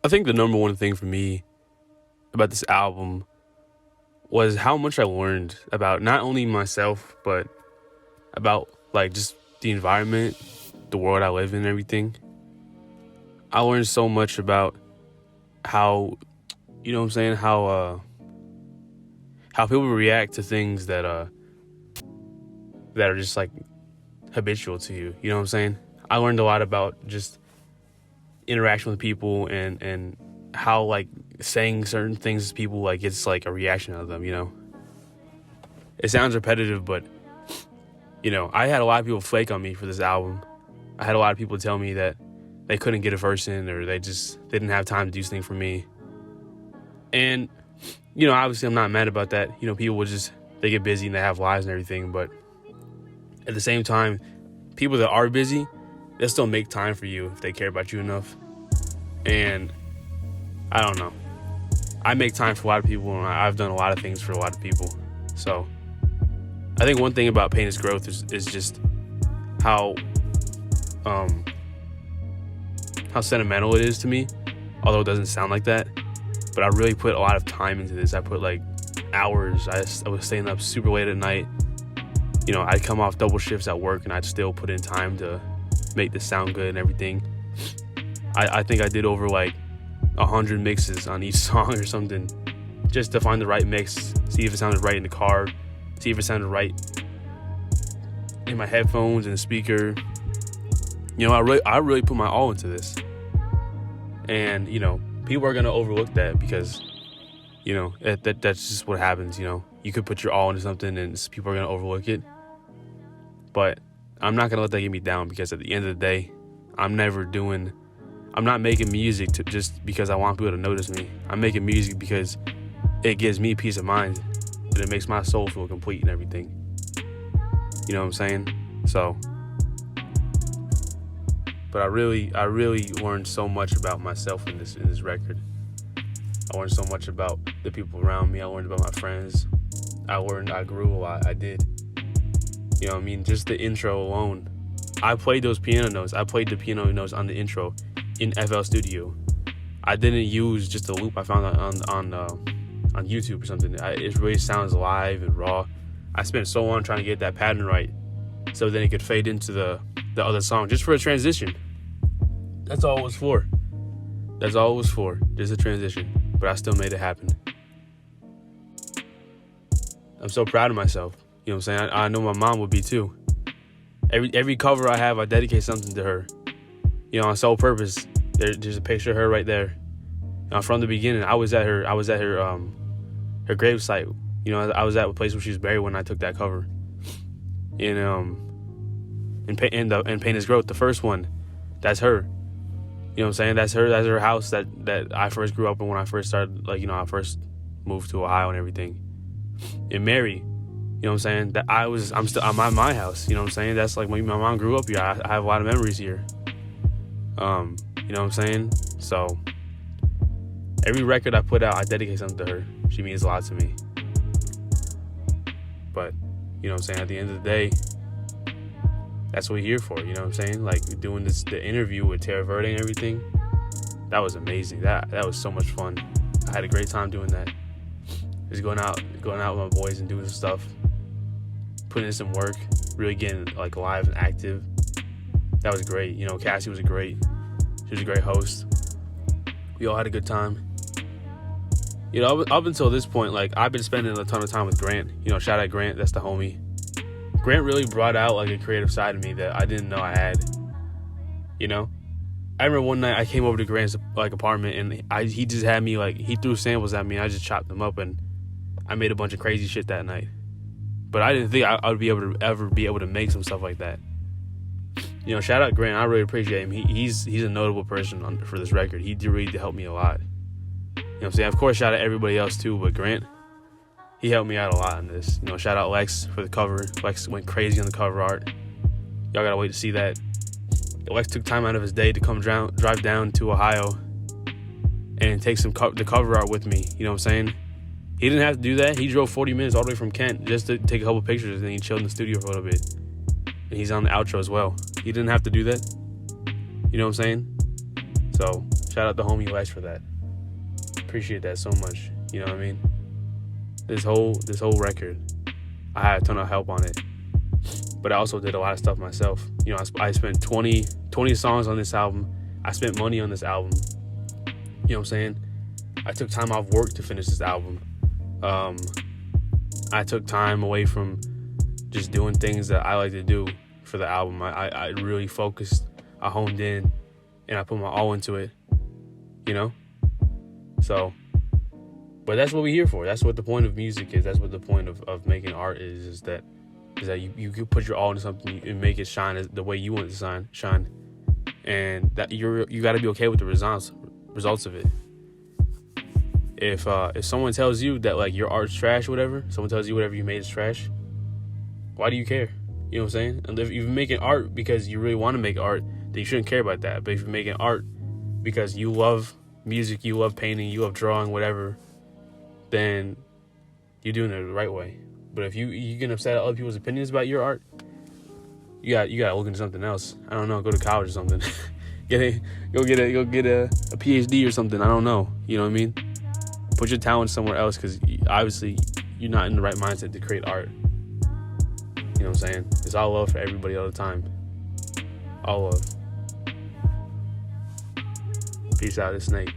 I think the number one thing for me about this album was how much I learned about not only myself, but about like just the environment, the world I live in, and everything. I learned so much about how, you know what I'm saying, how people react to things that are just like habitual to you. You know what I'm saying? I learned a lot about just interaction with people and how like saying certain things to people, like it's like a reaction out of them, you know? It sounds repetitive, but you know, I had a lot of people flake on me for this album. I had a lot of people tell me that they couldn't get a verse in, or they didn't have time to do something for me. And, you know, obviously I'm not mad about that. You know, people they get busy and they have lives and everything, but at the same time, people that are busy, they'll still make time for you if they care about you enough. And I don't know. I make time for a lot of people, and I've done a lot of things for a lot of people. So I think one thing about Pain is Growth is just how sentimental it is to me, although it doesn't sound like that. But I really put a lot of time into this. I put like hours. I was staying up super late at night. You know, I'd come off double shifts at work, and I'd still put in time to make this sound good and everything. I think I did over like 100 mixes on each song or something, just to find the right mix, see if it sounded right in the car, see if it sounded right in my headphones and the speaker. You know, I really put my all into this. And, you know, people are going to overlook that because, you know, that's just what happens, you know. You could put your all into something and people are going to overlook it. But I'm not going to let that get me down, because at the end of the day, I'm not making music just because I want people to notice me. I'm making music because it gives me peace of mind, and it makes my soul feel complete and everything. You know what I'm saying? So, but I really learned so much about myself in this record. I learned so much about the people around me. I learned about my friends. I grew a lot. I did. You know what I mean? Just the intro alone. I played those piano notes. I played the piano notes on the intro in FL Studio. I didn't use just a loop I found on YouTube or something. It really sounds live and raw. I spent so long trying to get that pattern right, so then it could fade into the other song, just for a transition. That's all it was for. Just a transition. But I still made it happen. I'm so proud of myself. You know what I'm saying? I know my mom would be too. Every cover I have, I dedicate something to her. You know, on sole purpose. There's a picture of her right there. From the beginning, I was at her gravesite. You know, I was at the place where she was buried when I took that cover. In Pain is Growth, the first one, that's her. You know what I'm saying? That's her house that I first grew up in when I first started, like, you know, I first moved to Ohio and everything. And Mary, you know what I'm saying? I'm at my house, you know what I'm saying? That's like when my mom grew up here. I have a lot of memories here. You know what I'm saying? So every record I put out, I dedicate something to her. She means a lot to me. But, you know what I'm saying? At the end of the day, that's what we're here for, you know what I'm saying? Like, doing the interview with Terra Verde and everything, that was amazing. That was so much fun. I had a great time doing that. Just going out with my boys and doing some stuff, putting in some work, really getting like live and active. That was great. You know, Cassie was she was a great host. We all had a good time. You know, up until this point, like, I've been spending a ton of time with Grant. You know, shout out Grant, that's the homie. Grant really brought out like a creative side of me that I didn't know I had. You know, I remember one night I came over to Grant's like apartment, and he just had me like, he threw samples at me, and I just chopped them up, and I made a bunch of crazy shit that night. But I didn't think I would ever be able to make some stuff like that. You know, shout out Grant. I really appreciate him. He's a notable person for this record. He did really help me a lot. You know what I'm saying? Of course, shout out everybody else too, but Grant, he helped me out a lot on this. You know, shout out Lex for the cover. Lex went crazy on the cover art. Y'all gotta wait to see that. Lex took time out of his day to come drive down to Ohio and take the cover art with me. You know what I'm saying? He didn't have to do that. He drove 40 minutes all the way from Kent just to take a couple pictures, and then he chilled in the studio for a little bit. And he's on the outro as well. He didn't have to do that. You know what I'm saying? So, Shout out to homie Lex for that. Appreciate that so much. You know what I mean? This whole record, I had a ton of help on it, but I also did a lot of stuff myself. You know, I spent 20 songs on this album. I spent money on this album. You know what I'm saying? I took time off work to finish this album. I took time away from just doing things that I like to do for the album. I really focused, I honed in, and I put my all into it, you know? So, but that's what we're here for. That's what the point of music is. That's what the point of making art is that you can put your all into something and make it shine the way you want it to shine. And that you got to be okay with the results of it. If someone tells you that like your art's trash or whatever, someone tells you whatever you made is trash, why do you care? You know what I'm saying? And if you're making art because you really want to make art, then you shouldn't care about that. But if you're making art because you love music, you love painting, you love drawing, whatever, then you're doing it the right way. But if you get upset at other people's opinions about your art, you gotta look into something else. I don't know, go to college or something. Go get a PhD or something. I don't know. You know what I mean? Put your talent somewhere else, because obviously you're not in the right mindset to create art. You know what I'm saying? It's all love for everybody all the time. All love. Peace out, it's Snake.